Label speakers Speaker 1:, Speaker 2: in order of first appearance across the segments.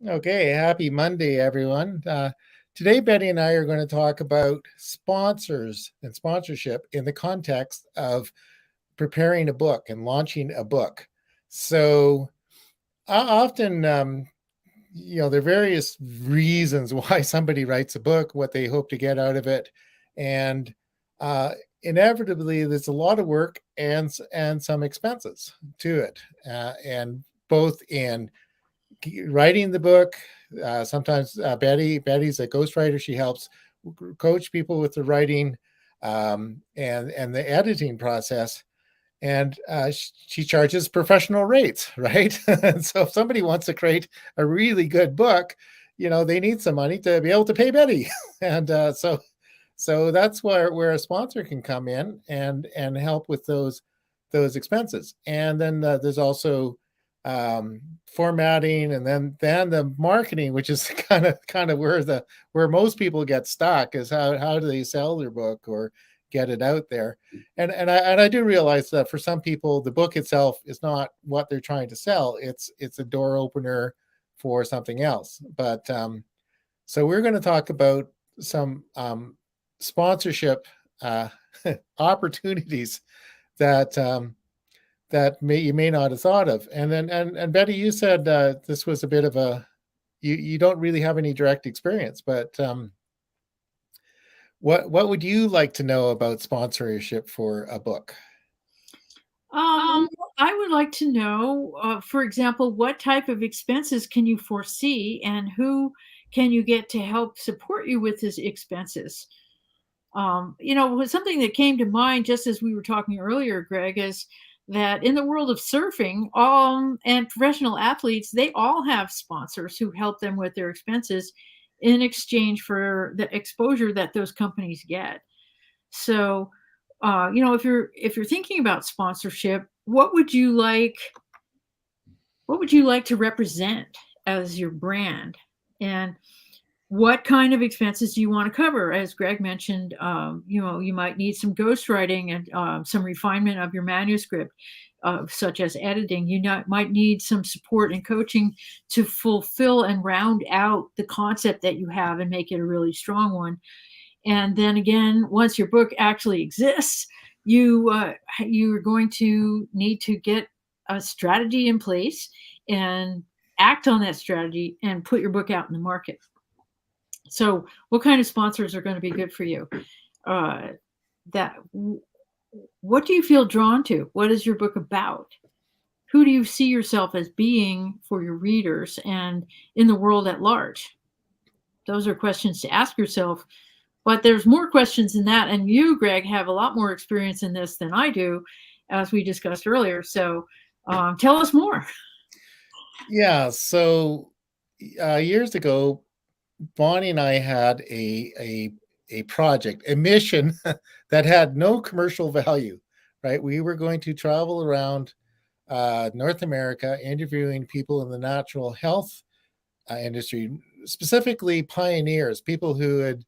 Speaker 1: Okay, happy Monday, everyone. Today, Betty and I are going to talk about sponsors and sponsorship in the context of preparing a book and launching a book. So, often, there are various reasons why somebody writes a book, what they hope to get out of it, and uh, inevitably, there's a lot of work and some expenses to it, and both in writing the book. Sometimes Betty's a ghostwriter. She helps coach people with the writing and the editing process. And she charges professional rates, right? And so if somebody wants to create a really good book, they need some money to be able to pay Betty. And so that's where a sponsor can come in and help with those expenses. And then there's also formatting, and then the marketing, which is kind of where most people get stuck, is how do they sell their book or get it out there. And I do realize that for some people the book itself is not what they're trying to sell. It's a door opener for something else. But so we're going to talk about some sponsorship uh, opportunities that you may not have thought of. And then and Betty, you said this was a bit of a you don't really have any direct experience, but what would you like to know about sponsorship for a book?
Speaker 2: I would like to know, for example, what type of expenses can you foresee and who can you get to help support you with these expenses? Something that came to mind just as we were talking earlier, Greg, is that in the world of surfing, and professional athletes, they all have sponsors who help them with their expenses in exchange for the exposure that those companies get. So, if you're thinking about sponsorship, what would you like to represent as your brand, and what kind of expenses do you want to cover? As Greg mentioned, you might need some ghostwriting and some refinement of your manuscript, such as editing. Might need some support and coaching to fulfill and round out the concept that you have and make it a really strong one. And then again, once your book actually exists, you're going to need to get a strategy in place and act on that strategy and put your book out in the market. So, what kind of sponsors are going to be good for you? Uh, that what do you feel drawn to? What is your book about? Who do you see yourself as being for your readers and in the world at large? Those are questions to ask yourself. But there's more questions than that, and you, Greg, have a lot more experience in this than I do, as we discussed earlier. So, tell us more.
Speaker 1: Yeah, so years ago, Bonnie and I had a project, a mission that had no commercial value. Right, we were going to travel around North America, interviewing people in the natural health industry, specifically pioneers, people who had,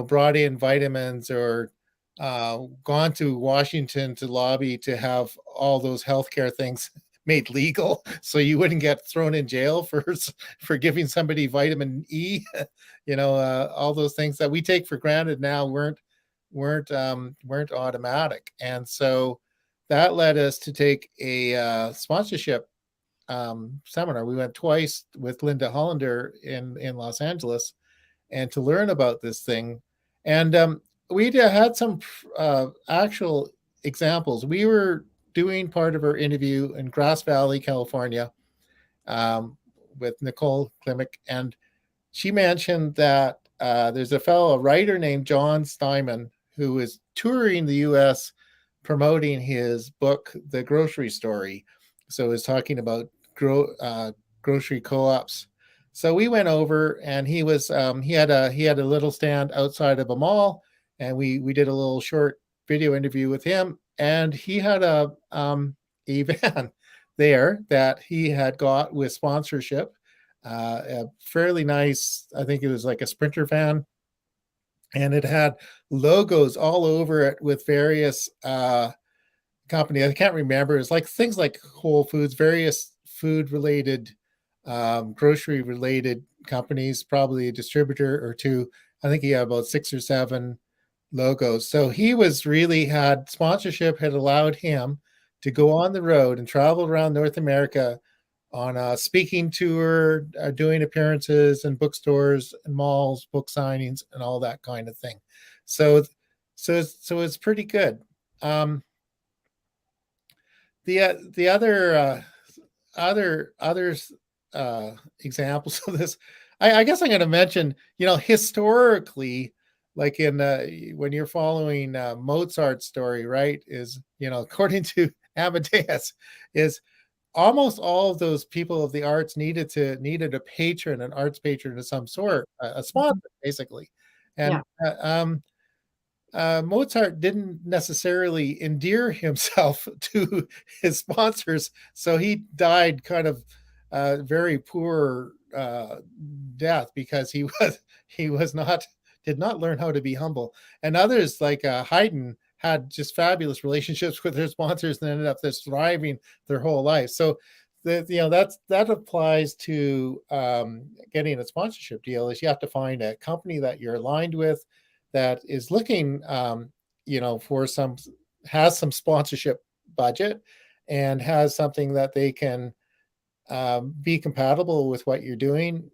Speaker 1: brought in vitamins or gone to Washington to lobby to have all those healthcare things made legal, so you wouldn't get thrown in jail for giving somebody vitamin E. All those things that we take for granted now weren't automatic, and so that led us to take a sponsorship seminar. We went twice with Linda Hollander in Los Angeles, and to learn about this thing. And we had some actual examples. We were doing part of our interview in Grass Valley, California, um, with Nicole Klimek, and she mentioned that there's a writer named John Steinman, who is touring the U.S. promoting his book, The Grocery Story. So he's talking about grocery co-ops. So we went over, and he had a little stand outside of a mall, and we did a little short video interview with him, and he had a van there that he had got with sponsorship, a fairly nice, I think it was like a Sprinter van, and it had logos all over it with various company. I can't remember. It's like things like Whole Foods, various food related grocery related companies, probably a distributor or two. I think he had about 6 or 7 logos. So he was really had sponsorship had allowed him to go on the road and travel around North America on a speaking tour, doing appearances in bookstores and malls, book signings, and all that kind of thing. So, so it's pretty good. Um, the others examples of this, I guess I'm going to mention, historically, like in when you're following Mozart's story, right? Is according to Amadeus, is almost all of those people of the arts needed a patron, an arts patron of some sort, a sponsor,
Speaker 2: Mhm.
Speaker 1: basically,
Speaker 2: Yeah.
Speaker 1: and Mozart didn't necessarily endear himself to his sponsors, so he died kind of very poor death because he was not did not learn how to be humble. And others like Haydn had just fabulous relationships with their sponsors and ended up just thriving their whole life. So that applies to getting a sponsorship deal. Is you have to find a company that you're aligned with that is looking, for has some sponsorship budget and has something that they can be compatible with what you're doing.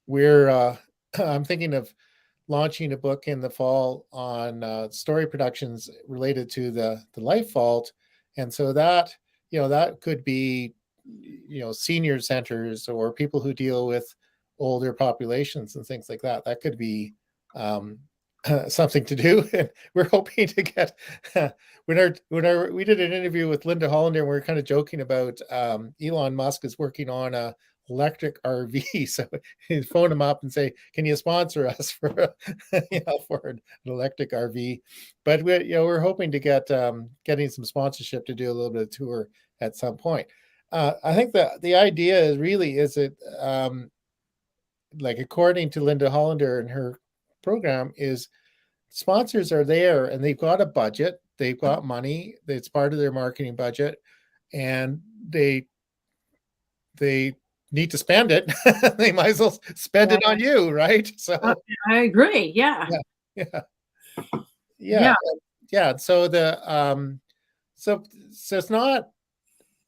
Speaker 1: We're I'm thinking of launching a book in the fall on story productions related to the life vault, and so that could be senior centers or people who deal with older populations and things like that. That could be um, something to do. And we're hoping to get when we did an interview with Linda Hollander, and we are kind of joking about Elon Musk is working on a electric RV. So you phone him up and say, "Can you sponsor us for for an electric RV?" But we're hoping to getting some sponsorship to do a little bit of tour at some point. I think the idea is really is it like according to Linda Hollander and her program is sponsors are there and they've got a budget, they've got money, it's part of their marketing budget, and they need to spend it. They might as well spend
Speaker 2: Yeah.
Speaker 1: it on you, right?
Speaker 2: Uh,
Speaker 1: So
Speaker 2: I agree. Yeah.
Speaker 1: yeah, yeah, yeah,
Speaker 2: Yeah.
Speaker 1: yeah. So it's not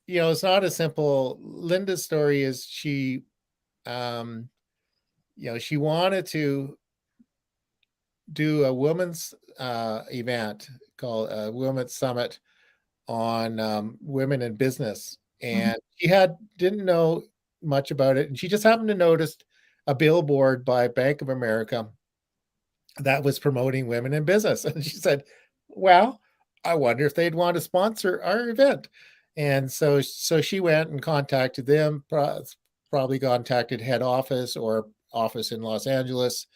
Speaker 1: it's not a simple. Linda's story is um she wanted to do a women's event called a women's summit on women in business,
Speaker 2: Mhm.
Speaker 1: and she had didn't know much about it, and she just happened to notice a billboard by Bank of America that was promoting women in business, and she said, "Well, I wonder if they'd want to sponsor our event." And so she went and contacted them, probably contacted head office or office in Los Angeles,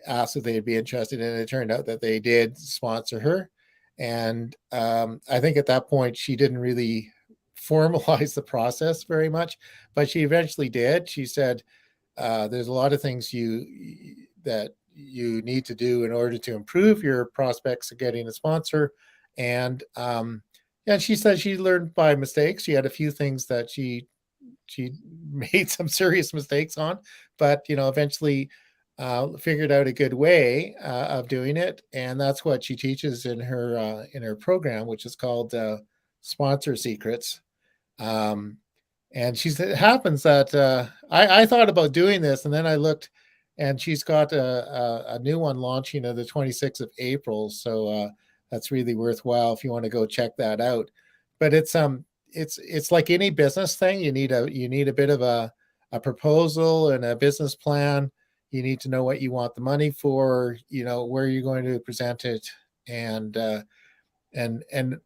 Speaker 1: asked if they'd be interested, and it turned out that they did sponsor her. And I think at that point she didn't really formalize the process very much, but she eventually did. She said, "There's a lot of things that you need to do in order to improve your prospects of getting a sponsor." And yeah, she said she learned by mistakes. She had a few things that she made some serious mistakes on, but eventually figured out a good way of doing it, and that's what she teaches in her program, which is called Sponsor Secrets. Um, and it happens that I thought about doing this, and then I looked, and she's got a new one launching on the 26th of April. So that's really worthwhile if you want to go check that out. But it's like any business thing. You need a bit of a proposal and a business plan. You need to know what you want the money for. Where you're going to present it, and and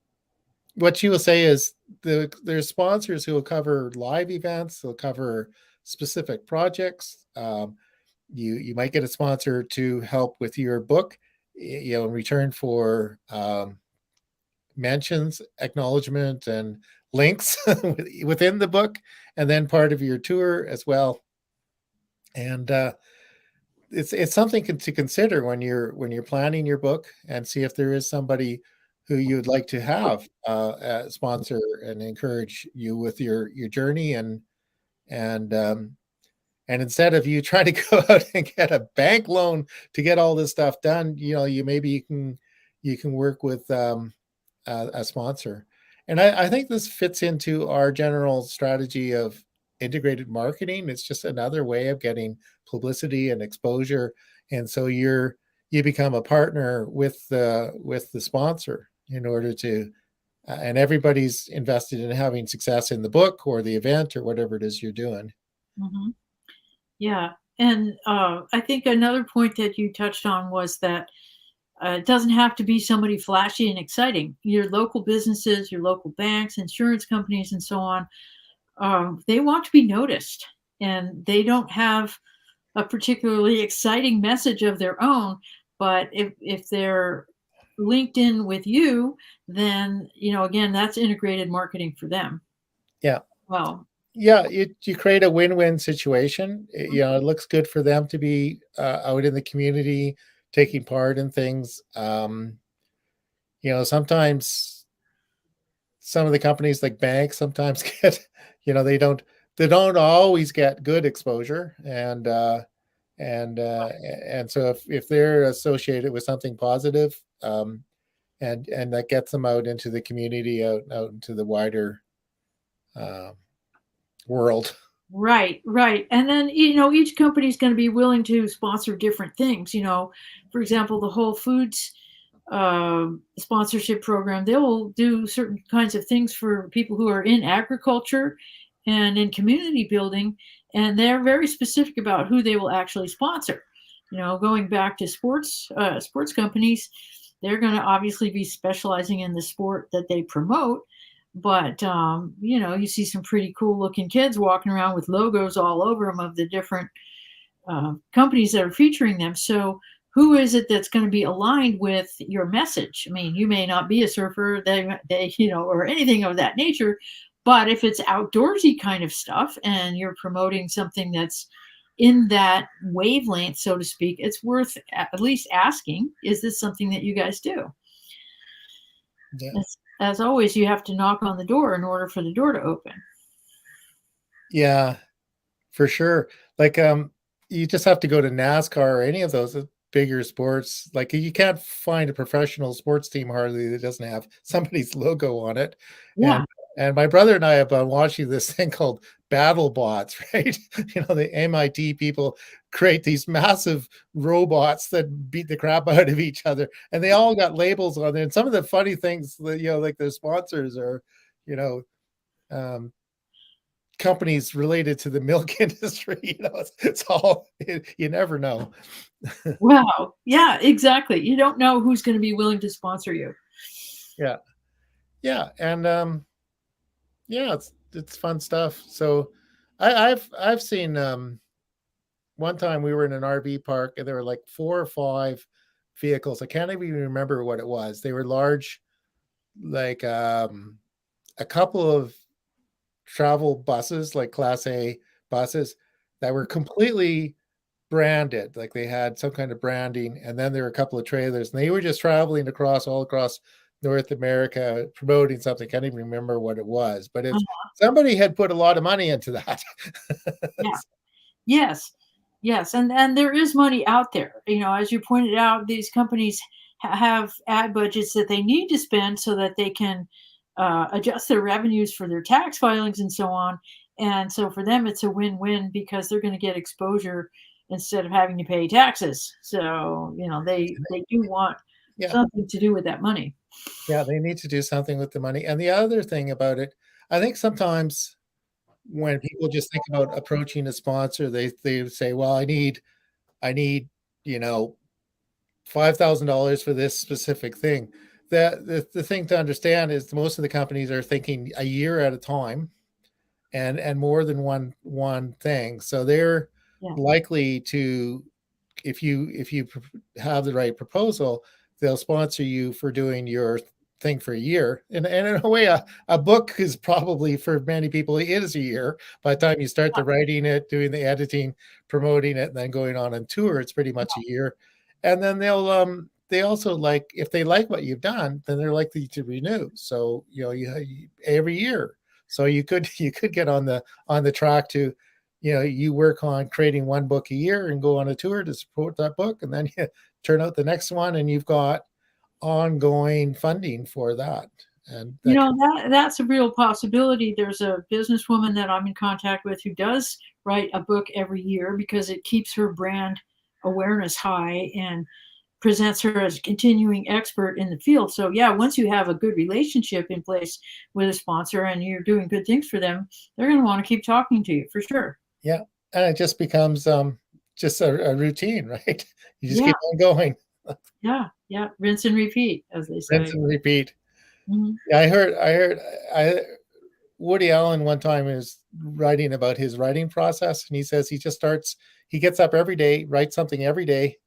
Speaker 1: what she will say is there's sponsors who will cover live events, they'll cover specific projects. You might get a sponsor to help with your book, in return for mentions, acknowledgement, and links within the book, and then part of your tour as well. And it's something to consider when you're planning your book, and see if there is somebody who you'd like to have sponsor and encourage you with your journey, And and instead of you trying to go out and get a bank loan to get all this stuff done, you can work with a sponsor. And I think this fits into our general strategy of integrated marketing. It's just another way of getting publicity and exposure. And so you become a partner with the sponsor in order to and everybody's invested in having success in the book or the event or whatever it is you're doing.
Speaker 2: Hmm. Yeah. And I think another point that you touched on was that it doesn't have to be somebody flashy and exciting. Your local businesses, your local banks, insurance companies, and so on, they want to be noticed, and they don't have a particularly exciting message of their own. But if they're linked in with you, then again, that's integrated marketing for them.
Speaker 1: Yeah.
Speaker 2: Well,
Speaker 1: Yeah, you create a win-win situation. It looks good for them to be out in the community, taking part in things. Sometimes some of the companies like banks sometimes get, they don't always get good exposure, and so if they're associated with something positive, and that gets them out into the community, out into the wider um, world.
Speaker 2: right, right. And then, each company is going to be willing to sponsor different things. For example, the Whole Foods sponsorship program, they will do certain kinds of things for people who are in agriculture and in community building. And they're very specific about who they will actually sponsor. Going back to sports companies, they're going to obviously be specializing in the sport that they promote. But you see some pretty cool looking kids walking around with logos all over them of the different companies that are featuring them. So who is it that's going to be aligned with your message? I mean, you may not be a surfer, or anything of that nature, but if it's outdoorsy kind of stuff and you're promoting something that's in that wavelength, so to speak, it's worth at least asking, is this something that you guys do?
Speaker 1: Yeah.
Speaker 2: As always, you have to knock on the door in order for the door to open.
Speaker 1: Yeah, for sure. Like, you just have to go to NASCAR or any of those bigger sports. Like, you can't find a professional sports team hardly that doesn't have somebody's logo on it.
Speaker 2: Yeah.
Speaker 1: And my brother and I have been watching this thing called Battle Bots, right? The MIT people create these massive robots that beat the crap out of each other, and they all got labels on there. And some of the funny things that, like their sponsors are, you know, um, companies related to the milk industry. It's all you never know.
Speaker 2: Wow. Yeah, exactly. You don't know who's going to be willing to sponsor you.
Speaker 1: Yeah, yeah, and yeah, it's fun stuff. So I've seen one time we were in an RV park and there were like 4 or 5 vehicles. I can't even remember what it was. They were large, like a couple of travel buses, like Class A buses, that were completely branded, like they had some kind of branding, and then there were a couple of trailers, and they were just traveling all across North America promoting something. Can't even remember what it was, but it's somebody had put a lot of money into that.
Speaker 2: Yeah. Yes. Yes. And there is money out there. As you pointed out, these companies have ad budgets that they need to spend so that they can adjust their revenues for their tax filings and so on. And so for them, it's a win-win because they're going to get exposure instead of having to pay taxes. So, they do want
Speaker 1: Yeah,
Speaker 2: something to do with that money.
Speaker 1: yeah, they need to do something with the money. And the other thing about it, I think sometimes when people just think about approaching a sponsor, they say, well, I need, you know, $5,000 for this specific thing. The thing to understand is most of the companies are thinking a year at a time, and more than one thing. So they're
Speaker 2: Yeah.
Speaker 1: likely to, if you have the right proposal, they'll sponsor you for doing your thing for a year. And in a way, a book is probably for many people it is a year. By the time you start the writing it, doing the editing, promoting it, and then going on tour, it's pretty much a year. And then they also, like, if they like what you've done, then they're likely to renew. So every year. So you could get on the track to, you work on creating one book a year and go on a tour to support that book, and then you turn out the next one, and you've got ongoing funding for that. And
Speaker 2: You
Speaker 1: that
Speaker 2: know, that's a real possibility. There's a businesswoman that I'm in contact with who does write a book every year because it keeps her brand awareness high and presents her as a continuing expert in the field. So yeah, once you have a good relationship in place with a sponsor and you're doing good things for them, they're going to want to keep talking to you for sure.
Speaker 1: yeah, and it just becomes just a routine, right? You just
Speaker 2: Yeah,
Speaker 1: keep on going,
Speaker 2: yeah, yeah. Rinse and repeat, as they
Speaker 1: rinse
Speaker 2: say.
Speaker 1: and repeat.
Speaker 2: Mhm.
Speaker 1: Yeah, I Woody Allen one time is writing about his writing process, and he says he gets up every day, writes something every day.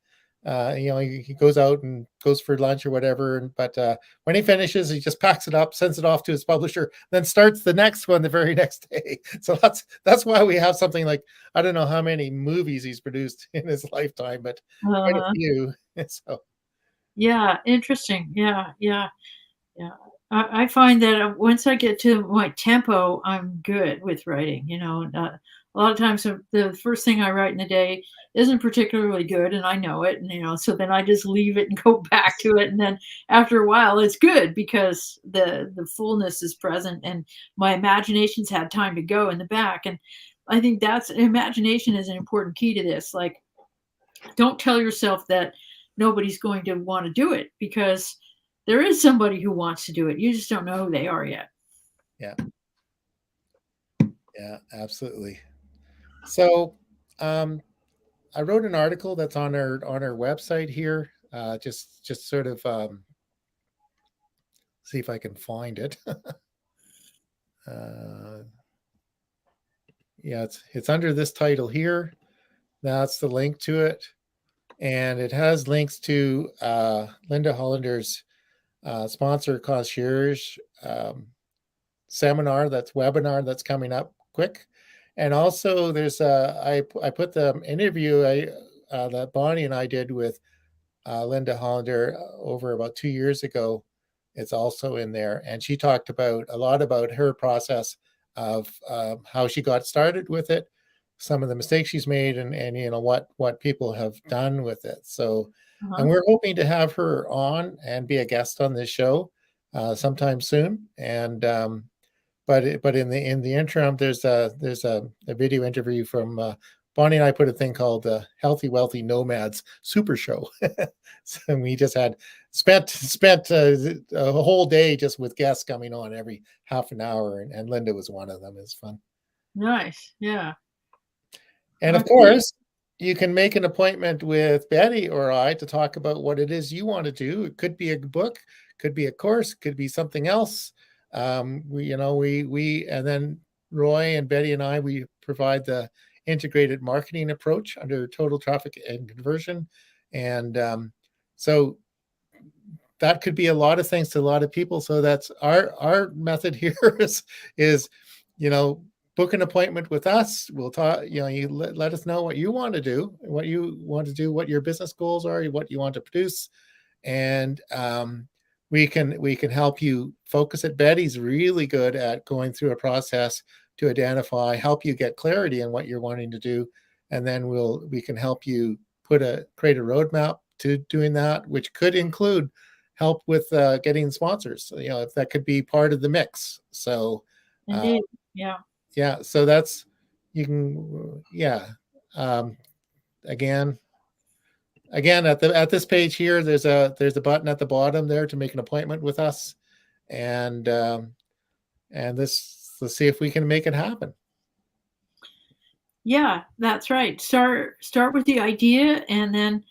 Speaker 1: He goes out and goes for lunch or whatever, but when he finishes, he just packs it up, sends it off to his publisher, then starts the next one the very next day. So that's why we have something like, I don't know how many movies he's produced in his lifetime, but quite a
Speaker 2: Uh-huh.
Speaker 1: few. So
Speaker 2: Yeah, interesting. Yeah, yeah. Yeah. I find that once I get to my tempo, I'm good with writing. A lot of times the first thing I write in the day isn't particularly good, and I know it. And so then I just leave it and go back to it, and then after a while, it's good because the fullness is present, and my imagination's had time to go in the back. And I think that's imagination is an important key to this. Like, don't tell yourself that nobody's going to want to do it because there is somebody who wants to do it. You just don't know who they are yet.
Speaker 1: yeah, yeah, absolutely. So um, I wrote an article that's on our website here. Just sort of see if I can find it. uh, yeah, it's under this title here. That's the link to it, and it has links to Linda Hollander's sponsor concierge seminar, that's webinar that's coming up quick, and also there's I put the interview that Bonnie and I did with Linda Hollander over about 2 years ago. It's also in there, and she talked about a lot about her process of how she got started with it, some of the mistakes she's made, and what people have done with it. So, and
Speaker 2: Uh-huh.
Speaker 1: we're hoping to have her on and be a guest on this show sometime soon. And but in the interim, there's a video interview from Bonnie and I put a thing called Healthy Wealthy Nomads Super Show. So we just had spent a whole day just with guests coming on every half an hour, and Linda was one of them. It's fun.
Speaker 2: Nice. Yeah.
Speaker 1: And of
Speaker 2: Okay.
Speaker 1: course, you can make an appointment with Betty or I to talk about what it is you want to do. It could be a book, could be a course, could be something else. And then Roy and Betty and I, we provide the integrated marketing approach under total traffic and conversion. And so that could be a lot of things to a lot of people. So that's our method here is you know book an appointment with us. We'll talk. You let us know what you want to do, what your business goals are, what you want to produce, and we can help you focus it. Betty's really good at going through a process to identify, help you get clarity in what you're wanting to do, and then we can help you create a roadmap to doing that, which could include help with getting sponsors. So, if that could be part of the mix. So uh,
Speaker 2: Indeed. Yeah.
Speaker 1: yeah, so that's you can yeah. Um, again, at this page here, there's a button at the bottom there to make an appointment with us, and let's see if we can make it happen.
Speaker 2: Yeah, that's right. Start with the idea and then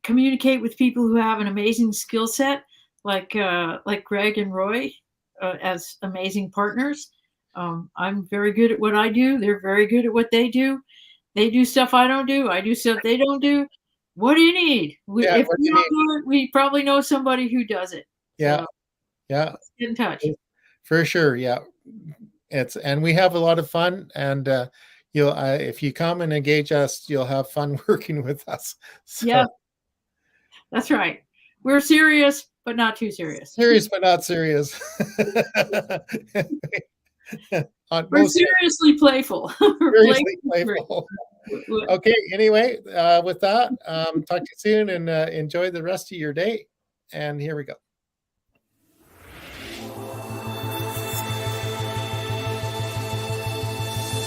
Speaker 2: communicate with people who have an amazing skill set, like Greg and Roy, as amazing partners. I'm very good at what I do. They're very good at what they do. They do stuff I don't do. I do stuff they don't do. What do you need?
Speaker 1: Yeah,
Speaker 2: If
Speaker 1: what
Speaker 2: we
Speaker 1: do you
Speaker 2: don't
Speaker 1: need?
Speaker 2: do it, we probably know somebody who does it.
Speaker 1: Yeah,
Speaker 2: So
Speaker 1: yeah,
Speaker 2: let's get in touch.
Speaker 1: for sure. Yeah, and we have a lot of fun, and if you come and engage us, you'll have fun working with us.
Speaker 2: Yeah,
Speaker 1: So
Speaker 2: that's right. We're serious, but not too serious.
Speaker 1: serious but not serious. On
Speaker 2: We're
Speaker 1: both sides,
Speaker 2: seriously playful. We're
Speaker 1: seriously
Speaker 2: playful.
Speaker 1: playful. Okay, anyway, with that, talk to you soon and enjoy the rest of your day. And here we go.